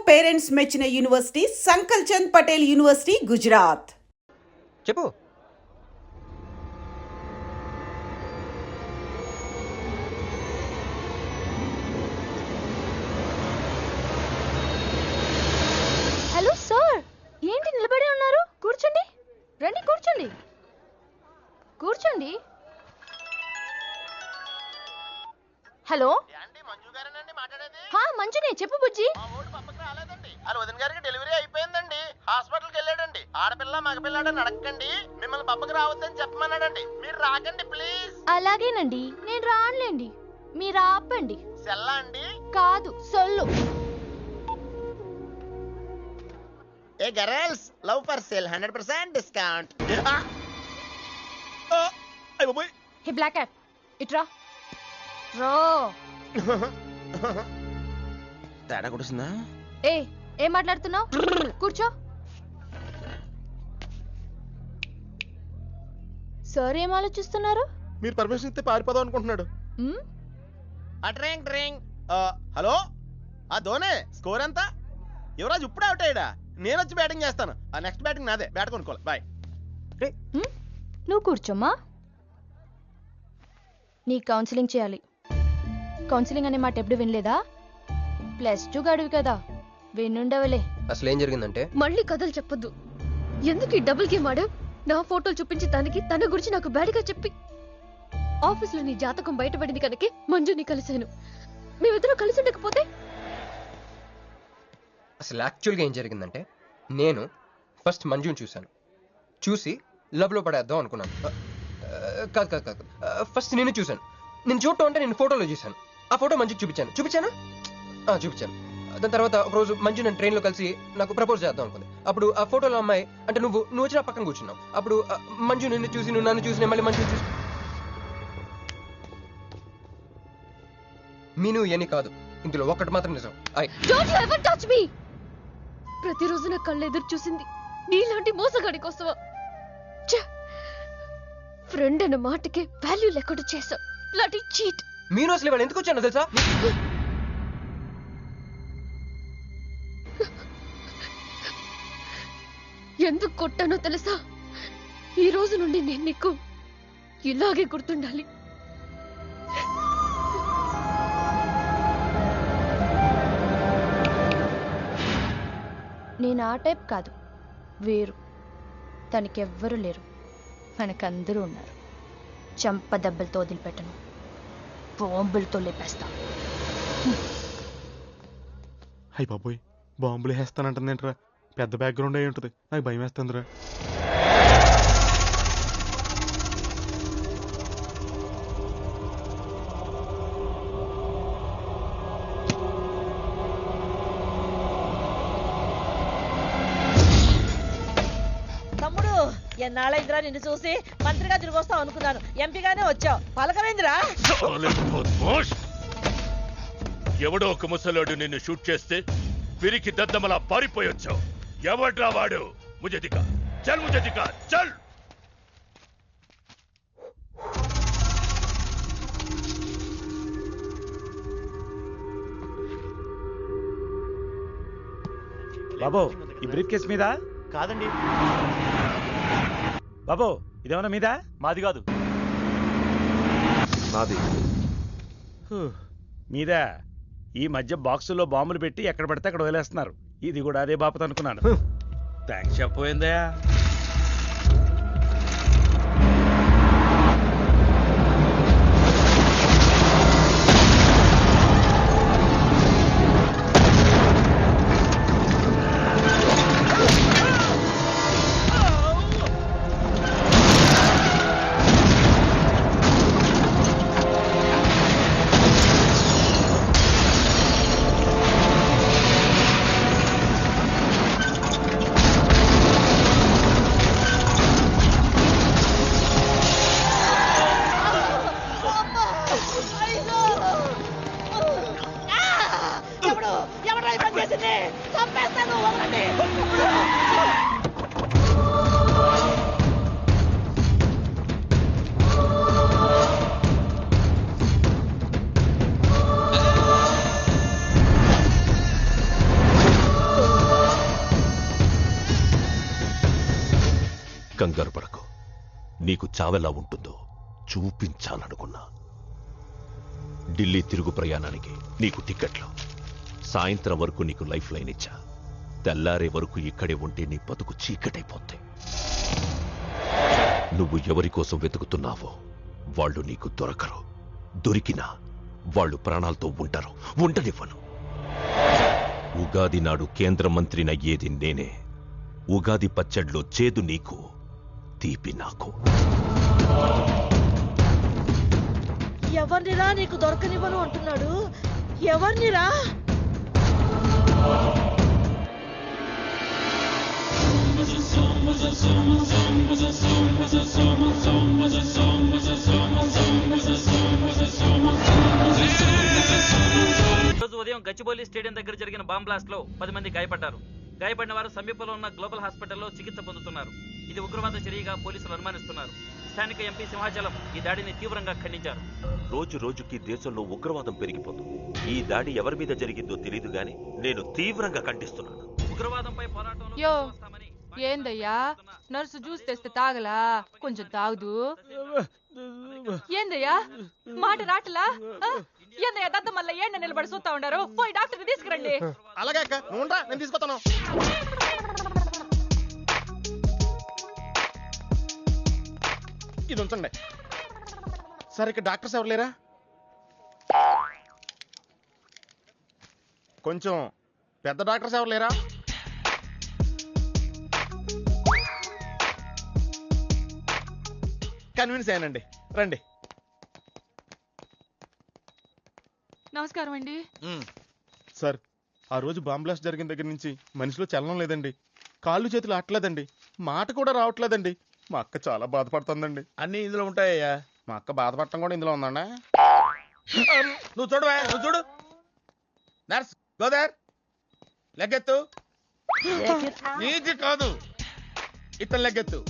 Parents మెచ్చిన university సంకల్ Chand Patel university Gujarat. చెప్పు. Hello sir, ఏంటి నిలబడి ఉన్నారు? కూర్చోండి, రండి కూర్చోండి, కూర్చోండి. హలో, మంజునే, చెప్పు బుజ్జి. వదిన గారికి డెలివరీ అయిపోయిందండి, హాస్పిటల్కి వెళ్ళాడండి. ఆడపిల్ల మగపిల్లాడని అడగండి, మిమ్మల్ని పప్పకి రావద్దని చెప్పమన్నాడండి. మీరు రాకండి ప్లీజ్. అలాగేనండి, నేను రానులేండి, మీరు ఆపండి. సెల్లా అండి? కాదు, సొల్లు. ఏ girls, love for sale 100% discount. Hey black cat, ఇట్రా రో. తేడా కొడుతుందా? ఏం మాట్లాడుతున్నావు? కూర్చో. సార్ ఏం ఆలోచిస్తున్నారు? మీరు పర్మిషన్ ఇస్తే పారిపోదాం అనుకుంటున్నాడు. హలో, ఆ ధోనే స్కోర్ ఎంత? యువరాజ్ ఇప్పుడే అవుట్ అయ్యాడా? నేను వచ్చి బ్యాటింగ్ చేస్తాను. ఆ నెక్స్ట్ బ్యాటింగ్ నాదే. బ్యాట్ కొనుక్కోవాలి. బాయ్. నువ్వు కూర్చోమ్మా. నీ కౌన్సిలింగ్ చేయాలి. కౌన్సిలింగ్ అనే మాట ఎప్పుడు వినలేదా? +2 గడువు కదా, వినుండవలే. అసలు ఏం జరిగిందంటే, మళ్ళీ కథలు చెప్పొద్దు. ఎందుకు ఈ డబుల్ గేమ్ ఆడావు? నా ఫోటోలు చూపించి దానికి తన గురించి నాకు బ్యాడ్గా చెప్పి ఆఫీస్ లో నీ జాతకం బయటపడింది కనుకే మంజుని కలిశాను. మేమిద్దరం కలిసి ఉండకపోతే? అసలు యాక్చువల్గా ఏం జరిగిందంటే, నేను ఫస్ట్ మంజుని చూశాను. చూసి లవ్లో పడేద్దాం అనుకున్నాను. కాదు కాదు కాదు, ఫస్ట్ నేను చూశాను. నేను చూడటం అంటే నేను ఫోటోలో చూశాను. ఆ ఫోటో మంజుకి చూపించాను. దాని తర్వాత ఒకరోజు మంజు నేను ట్రైన్లో కలిసి నాకు ప్రపోజ్ చేద్దాం అనుకుంది. అప్పుడు ఆ ఫోటోలో అమ్మాయి అంటే నువ్వు వచ్చి నా పక్కన కూర్చున్నావు. అప్పుడు మంజు నిన్ను చూసి, నువ్వు నన్ను చూసి, మళ్ళీ మంజు చూసి. మీను ఇవన్నీ కాదు, ఇందులో ఒక్కటి మాత్రం నిజం. Don't you ever touch me! ప్రతిరోజు నా కళ్ళు ఎదురు చూసింది నీలాంటి మోసగాడి కోసమా? ఫ్రెండ్ అన్న మాటకే వాల్యూ లేకుండా చేసావు. లాంటి చీట్. మీను అసలు ఇవాళ ఎందుకు వచ్చానో తెలుసా? ఎందుకు కొట్టానో తెలుసా? ఈ రోజు నుండి నేను నీకు ఇలాగే గుర్తుండాలి. నేను ఆ టైప్ కాదు, వేరు. తనకెవ్వరూ లేరు, మనకందరూ ఉన్నారు. చంప దెబ్బలతో వదిలిపెట్టను, బాంబులతో లేపేస్తా. అయ్య బాబోయ్, బాంబులు వేస్తానంటుందేంట్రా? పెద్ద బ్యాక్గ్రౌండ్ అయి ఉంటుంది, నాకు భయం వేస్తుందిరా. తమ్ముడు, ఎన్నాళ్ళైందిరా నిన్ను చూసి? మంత్రిగా తిరిగి వస్తావు అనుకున్నాను, ఎంపీగానే వచ్చావు. పలకమైందిరా? ఎవడో ఒక ముసలోడు నిన్ను షూట్ చేస్తే పిరికి దద్దమలా పారిపోయొచ్చావు. ఎవడ్రా వాడు? ముझे दिखा, चल मुझे दिखा, चल. బాబు, ఈ బ్రీఫ్ కేస్ మీద? కాదండి. బాబు, ఇదేమన్నా మీద? మాది కాదు. నాది. మీద. ఈ మధ్య బాక్సుల్లో బాంబులు పెట్టి ఎక్కడ పడితే అక్కడ వదిలేస్తున్నారు. ఇది కూడా అదే బాపత అనుకున్నాను. థ్యాంక్స్ చెప్పపోయిందా? ఎవడో పని చేసింది? చంపేస్తాను, వదలండి. కంగారు పడకు. నీకు చావెలా ఉంటుందో చూపించాలనుకున్నా. ఢిల్లీ తిరుగు ప్రయాణానికి నీకు టికెట్లు. సాయంత్రం వరకు నీకు లైఫ్ లైన్ ఇచ్చా. తెల్లారే వరకు ఇక్కడే ఉంటే నీ బతుకు చీకటైపోతాయి. నువ్వు ఎవరి కోసం వెతుకుతున్నావో వాళ్ళు నీకు దొరకరు. దొరికినా వాళ్ళు ప్రాణాలతో ఉంటారు. ఉండనివ్వను. ఉగాది నాడు కేంద్ర మంత్రినయ్యేది నేనే. ఉగాది పచ్చడిలో చేదు నీకు, తీపి నాకు. ఎవరినిరా నీకు దొరకనివ్వను అంటున్నాడు? ఎవరినిరా? రోజు ఉదయం గచ్చిబౌలి స్టేడియం దగ్గర జరిగిన బాంబ్ బ్లాస్ట్ లో 10 మంది గాయపడ్డారు. గాయపడిన వారు సమీపంలో ఉన్న గ్లోబల్ హాస్పిటల్లో చికిత్స పొందుతున్నారు. ఇది ఉగ్రవాద చర్యగా పోలీసులు అనుమానిస్తున్నారు. స్థానిక ఎంపీ సింహాచలం ఈ దాడిని తీవ్రంగా ఖండించారు. రోజు రోజుకి దేశంలో ఉగ్రవాదం పెరిగిపోతుంది. ఈ దాడి ఎవరి మీద జరిగిందో తెలియదు గాని నేను తీవ్రంగా ఖండిస్తున్నాను. ఉగ్రవాదంపై పోరాటంలో యో ఏందయ్యా, నర్సు జ్యూస్ తెస్తే తాగలా? కొంచెం తాగుదు. ఏందయ్యా మాట రాటలా? ఏందయ్యా దద్ద మళ్ళీ ఏండ నిలబడి చూస్తా ఉండారు? పోయి డాక్టర్ తీసుకురండి. అలాగే అక్క, నువ్వు ఉండరా, నేను తీసుకొస్తాను. ఇది ఉంచండి. సరే, ఇక్కడ డాక్టర్స్ ఎవరు లేరా? కొంచెం పెద్ద డాక్టర్స్ ఎవరు లేరా? కన్విన్స్ అయ్యానండి, రండి. నమస్కారం అండి. సార్, ఆ రోజు బాంబ్ బ్లాస్ట్ జరిగిన దగ్గర నుంచి మనిషిలో చలనం లేదండి. కాళ్ళు చేతులు ఆటలేదండి. మాట కూడా రావట్లేదండి. మా అక్క చాలా బాధపడుతుందండి. అన్ని ఇందులో ఉంటాయ్యా. మా అక్క బాధపడటం కూడా ఇందులో ఉందండి. నువ్వు చూడవా, నువ్వు చూడు. నర్స్ గోదర్, లెగ్గెత్తు. నీది కాదు, ఇతను లెగ్గెత్తు.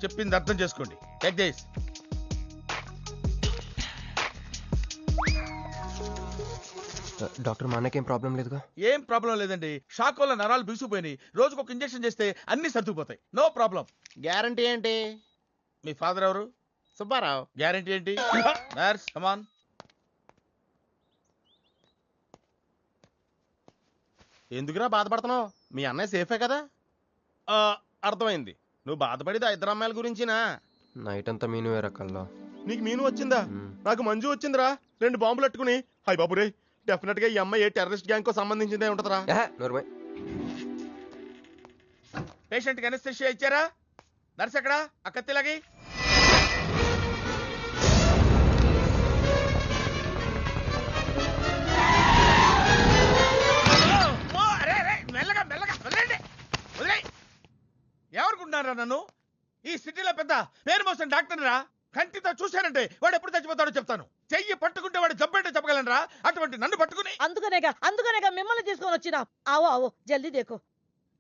చెప్పింది అర్థం చేసుకోండి. Take this. డాక్టర్, మా అన్నకేం ప్రాబ్లం లేదుగా? ఏం ప్రాబ్లం లేదండి. షాక్ వల్ల నరాలు బిగుసిపోయినాయి. రోజుకు ఒక ఇంజెక్షన్ చేస్తే అన్ని సర్దుకుపోతాయి. No problem. గ్యారంటీ ఏంటి? మీ ఫాదర్ ఎవరు? సుబ్బారావు. గ్యారంటీ ఏంటి? నర్స్ కమాన్. ఎందుకురా బాధపడుతున్నావు? మీ అన్నయ్య సేఫే కదా? అర్థమైంది. నువ్వు బాధపడేది ఆ ఇద్దరు అమ్మాయిల గురించినా? నైట్ అంతా మీను వేరకల్లా. నీకు మీను వచ్చిందా? నాకు మంజు వచ్చిందిరా. 2 బాంబులు అట్టుకుని. హాయ్ బాబు రే, డెఫినెట్ గా ఈ అమ్మాయి ఏ టెర్రరిస్ట్ గ్యాంగ్ కో సంబంధించిందే ఉంటదరా. పేషెంట్ కి అనస్థిషియా ఇచ్చారా? నర్స్ ఎక్కడా? ఆ కత్తిలాగి. మెల్లగా మెల్లగా వదిలేండి, వదిలేయ్. ఎవరుకుంటున్నారా నన్ను? ఈ సిటీలో పెద్ద పేరు మోసిన డాక్టర్ రా. కంటితో చూశానంటే వాడు ఎప్పుడు చచ్చిపోతాడో చెప్తాను. చెయ్యి పట్టుకుంటే వాడు చంపేంటే చెప్పగలనరా? అటువంటి నన్ను పట్టుకుని. అందుకనేగా మిమ్మల్ని తీసుకొని వచ్చినా. ఆవో ఆవో, జల్దీ దేకో.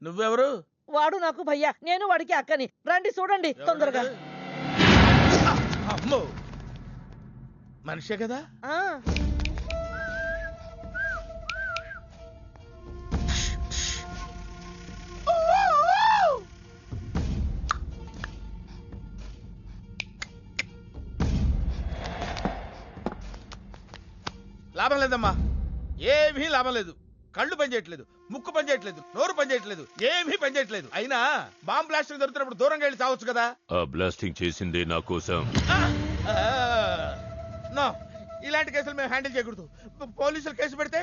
నువ్వెవరు? వాడు నాకు భయ్యా, నేను వాడికి అక్కని. రండి చూడండి తొందరగా. అమ్మో, మనిషే కదా? లాభం లేదమ్మా, ఏమీ లాభం లేదు. కళ్ళు పనిచేయట్లేదు, ముక్కు పనిచేయట్లేదు, నోరు పనిచేయట్లేదు, ఏమీ పనిచేయట్లేదు. అయినా బాంబ్ బ్లాస్టింగ్ దొరుకుతున్నప్పుడు దూరంగా వెళ్ళి చావచ్చు కదా. ఆ బ్లాస్టింగ్ చేసిందే నా కోసం. నో, ఇలాంటి కేసులు మేము హ్యాండిల్ చేయకూడదు. పోలీసులు కేసు పెడితే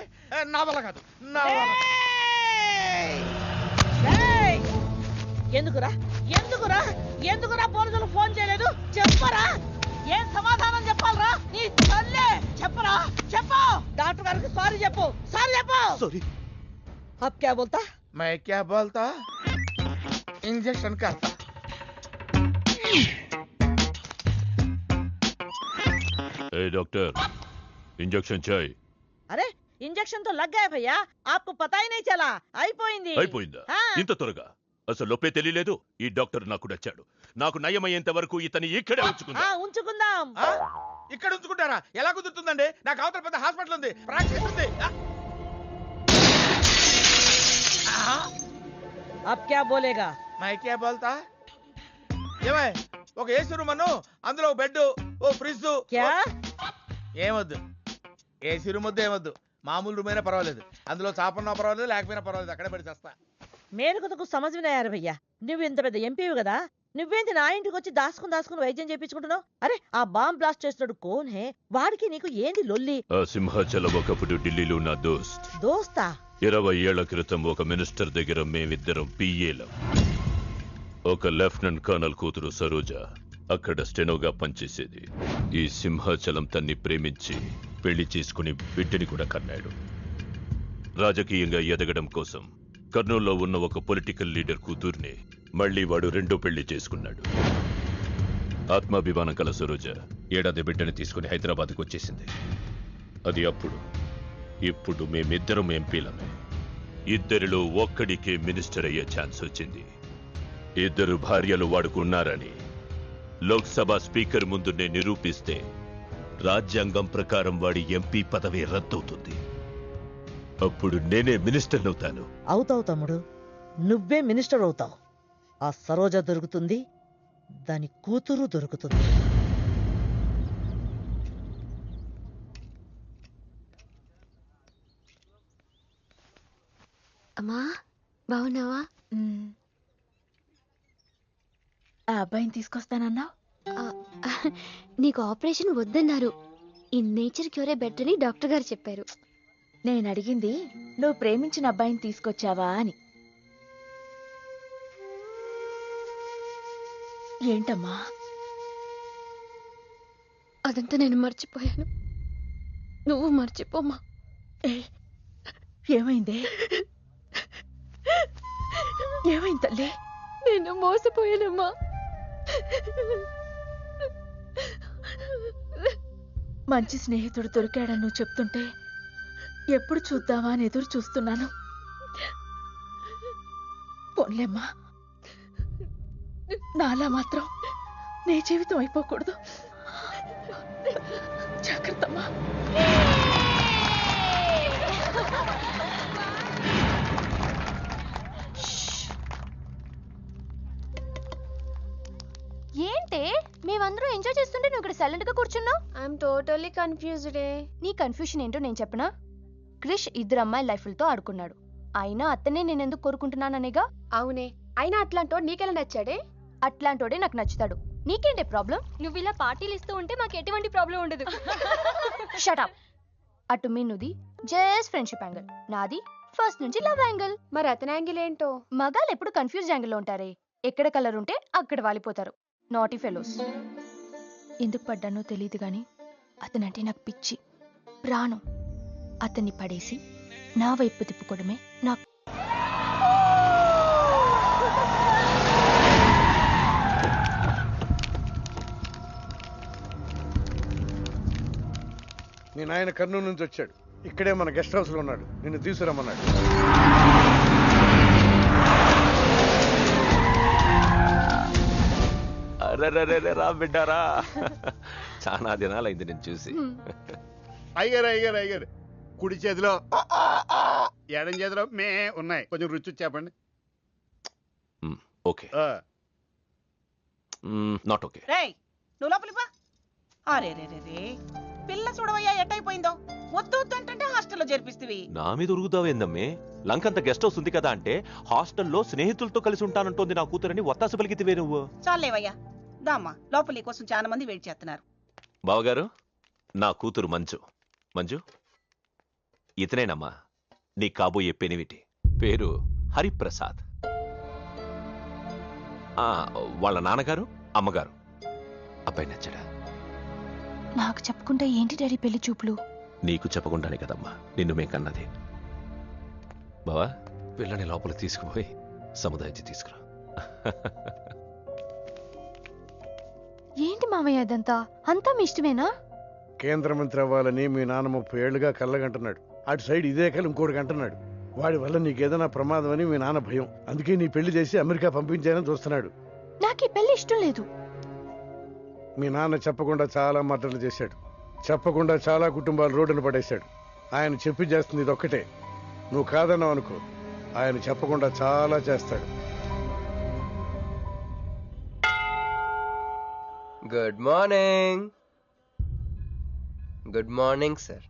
నా వల్ల కాదు, నా వల్ల. ఎందుకురా ఎందుకురా ఎందుకురా పోలీసులు ఫోన్ చేయలేదు? చెప్పరా, ఏం సమాధానం చెప్పాలరా? నీ తల్లే చెప్పరా, చెప్పు. డాక్టర్ గారికి సారీ చెప్పు, సారీ చెప్పు. సారీ. अब क्या बोलता? मैं क्या बोलता? इंजेक्शन करता. ए डॉक्टर, इंजेक्शन चाहिए. अरे इंजेक्शन तो लग गया भैया, आपको पता ही नहीं चला. అయిపోయింది. అయిపోయిందా? ఇంత త్వరగా? అసలు లోపే తెలియలేదు. ఈ డాక్టర్ నాకు నచ్చాడు. నాకు నయమయ్యేంత వరకు ఇతని ఇక్కడే ఉంచుకుందాం. ఇక్కడ ఉంచుకుంటారా? ఎలా కుదురుతుందండి? నాకు అవతల పెద్ద హాస్పిటల్ ఉంది, ప్రాక్టీస్ ఉంది. अब क्या बोलेगा? मैं क्या बोलता? ఏమే ఒక ఏసీ రూమ్ అను, అందులో బెడ్, ఓ ఫ్రిడ్జ్. క్యా ఏమొద్దు, ఏసీ రూమ్ వద్దు, ఏమొద్దు. మామూలు రూమ్ అయినా పర్వాలేదు, అందులో చాపన్నా పర్వాలేదు, లేకపోయినా పర్వాలేదు, అక్కడే పడి చేస్తా. మేలుకు సమజ్వినాయారు భయ్యా. నువ్వు ఇంత పెద్ద ఎంపీవి కదా, నువ్వేంటి నా ఇంటికి వచ్చి దాసుకుని వైద్యం చేయించుకుంటున్నావు? అరే ఆ బాంబ్ బ్లాస్ట్ చేస్తున్నాడు కోన్ హే, వాడికి నీకు ఏంది లొల్లి? ఆ సింహాచలం ఒకప్పుడు ఢిల్లీలో నా దోస్త్. దోస్తా? 20 ఏళ్ల క్రితం ఒక మినిస్టర్ దగ్గర మేమిద్దరం పిఏలం. ఒక లెఫ్టినెంట్ కర్నల్ కూతురు సరోజ అక్కడ స్టెనోగా పనిచేసేది. ఈ సింహాచలం తన్ని ప్రేమించి పెళ్లి చేసుకుని బిడ్డని కూడా కన్నాడు. రాజకీయంగా ఎదగడం కోసం కర్నూల్లో ఉన్న ఒక పొలిటికల్ లీడర్ కూతుర్ని మళ్లీ వాడు రెండో పెళ్లి చేసుకున్నాడు. ఆత్మాభిమానం కల సరోజ ఏడాది బిడ్డని తీసుకుని హైదరాబాద్కు వచ్చేసింది. అది అప్పుడు. ఇప్పుడు మేమిద్దరం ఎంపీలమే. ఇద్దరిలో ఒక్కడికే మినిస్టర్ అయ్యే ఛాన్స్ వచ్చింది. 2 భార్యలు వాడుకున్నారని లోక్సభ స్పీకర్ ముందు నేను నిరూపిస్తే రాజ్యాంగం ప్రకారం వాడి ఎంపీ పదవి రద్దవుతుంది. అప్పుడు నేనే మినిస్టర్ అవుతాను. అవుతావు తమ్ముడు, నువ్వే మినిస్టర్ అవుతావు. ఆ సరోజ దొరుకుతుంది, దాని కూతురు దొరుకుతుంది. అమ్మా బాగున్నావా? ఆ అబ్బాయిని తీసుకొస్తానన్నావు. నీకు ఆపరేషన్ వద్దన్నారు. ఈ నేచర్ క్యూరే బెటర్ అని డాక్టర్ గారు చెప్పారు. నేను అడిగింది నువ్వు ప్రేమించిన అబ్బాయిని తీసుకొచ్చావా అని. ఏంటమ్మా? అదంతా నేను మర్చిపోయాను, నువ్వు మర్చిపోమ్మా. ఏమైందే? ఏమైంది తల్లి? నేను మోసపోయానమ్మా. మంచి స్నేహితుడు దొరికాడని నువ్వు చెప్తుంటే ఎప్పుడు చూద్దామా అని ఎదురు చూస్తున్నాను. పోన్లేమ్మా, నాలా మాత్రం నీ జీవితం అయిపోకూడదు. జాగ్రత్తమ్మా. ఏంటే మేమందరం ఎంజాయ్ చేస్తుంటే నువ్వు ఇక్కడ సైలెంట్ గా కూర్చున్నావు? I'm totally confused. నీ కన్ఫ్యూషన్ ఏంటో నేను చెప్పనా? క్రిష్ 2 అమ్మాయి లైఫ్లతో ఆడుకున్నాడు. అయినా అతనే నేనెందుకు కోరుకుంటున్నాననేగా. అవునే, అయినా అట్లాంటోడు నీకెలా నచ్చాడే? అట్లాంటోడే నాకు నచ్చుతాడు. నీకేంటే ప్రాబ్లం? నువ్వు ఇలా పార్టీలు ఇస్తూ ఉంటే మాకు ఎటువంటి ప్రాబ్లం ఉండదు. Shut up. అటు మీనుది జస్ట్ ఫ్రెండ్షిప్ యాంగిల్, నాది ఫస్ట్ నుంచి లవ్ యాంగిల్. మరి అతని యాంగిల్ ఏంటో? మగాళ్ళు ఎప్పుడు కన్ఫ్యూజ్ యాంగిల్ లో ఉంటారే. ఎక్కడ కలర్ ఉంటే అక్కడ వాలిపోతారు. Naughty fellows. ఎందుకు పడ్డానో తెలియదు గాని అతనంటే నాకు పిచ్చి, ప్రాణం. అతన్ని పడేసి నా వైపు తిప్పుకోవడమే నాకు. మీ నాయన కర్నూలు నుంచి వచ్చాడు. ఇక్కడే మన గెస్ట్ హౌస్ లో ఉన్నాడు. నిన్ను తీసుకురమ్మన్నాడు. రా బిడ్డారా, చాలా దినాలైంది నేను చూసి. అయ్యారు కుడి చేతిలో ఎడం చేతిలో మే ఉన్నాయి. కొంచెం రుచి చెప్పండి. Okay, not okay. రేయ్ నువ్వు లోపలిపా. అరే రే రే రే, పిల్ల చూడవయ్యా ఎట్టయిపోయిందో. వద్దు వద్దు అంటే హాస్టల్లో చేర్పిస్తవి. నా మీద ఉరుగుతావేందమ్మే? లంకంత గెస్ట్ హౌస్ ఉంది కదా అంటే హాస్టల్లో స్నేహితులతో కలిసి ఉంటానంటోంది నా కూతురని ఒత్తాసు పలికితివే నువ్వు. చాలేవయ్యా, దామ్మా లోపల నీ కోసం చాలా మంది వెయిట్ చేస్తున్నారు. బావగారు, నా కూతురు మంజు. మంజు, ఇతనేనమ్మా నీ కాబోయే పెనివిటి. పేరు హరిప్రసాద్. వాళ్ళ నాన్నగారు అమ్మగారు. అబ్బాయి నచ్చడా? నాకు చెప్పకుండా ఏంటి డాడీ పెళ్లి చూపులు? నీకు చెప్పకుండానే కదమ్మా నిన్ను మే కన్నది. బావా, పిల్లని లోపల తీసుకుపోయి సముదాయించి తీసుకురా. ఏంటి మామయ్య ఇదంతా? అంతా మీ ఇష్టమేనా? కేంద్ర మంత్రి అవ్వాలని మీ నాన్న 30 ఏళ్లుగా కళ్ళగంటున్నాడు. అటు సైడ్ ఇదే కళ్ళు ఇంకోటి అంటున్నాడు. వాడి వల్ల నీకేదైనా ప్రమాదం అని మీ నాన్న భయం. అందుకే నీ పెళ్లి చేసి అమెరికా పంపించాలని చూస్తున్నాడు. నాకు ఈ పెళ్లి ఇష్టం లేదు. మీ నాన్న చెప్పకుండా చాలా మర్డర్లు చేశాడు. చెప్పకుండా చాలా కుటుంబాలు రోడ్డున పడేశాడు. ఆయన చెప్పి చేస్తుంది ఇదొక్కటే. నువ్వు కాదన్నావు అనుకో, ఆయన చెప్పకుండా చాలా చేస్తాడు. Good morning. Good morning sir.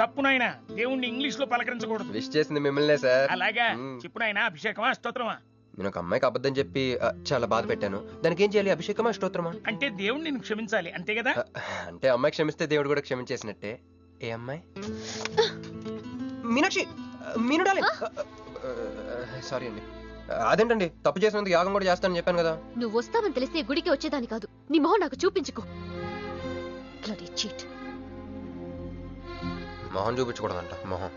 తప్పు నాయనా, దేవుణ్ణి ఇంగ్లీష్ లో పలకరించకూడదు. విష్ చేసింది మిమ్మల్నే సార్. అలాగా చెప్పు నాయనా, అభిషేకమా స్తోత్రమా? నేను ఒక అమ్మాయికి అబద్ధం చెప్పి చాలా బాధ పెట్టాను. దానికి ఏం చేయాలి? అభిషేకమా స్తోత్రమా? అంటే దేవుణ్ణి నిన్ను క్షమించాలి అంతే కదా? అంటే అమ్మాయి క్షమిస్తే దేవుడు కూడా క్షమించేసినట్టే. ఏ అమ్మాయి? మీనాక్షి, మీను డార్లింగ్. సారీ అండి. అదేంటండి, తప్పు చేసినందుకు యాగం కూడా చేస్తానని చెప్పాను కదా. నువ్వు వస్తావని తెలిస్తే గుడికి వచ్చేదాని కాదు. నీ మొహం నాకు చూపించుకో. Bloody cheat. మొహం చూపించకూడదంట. మొహం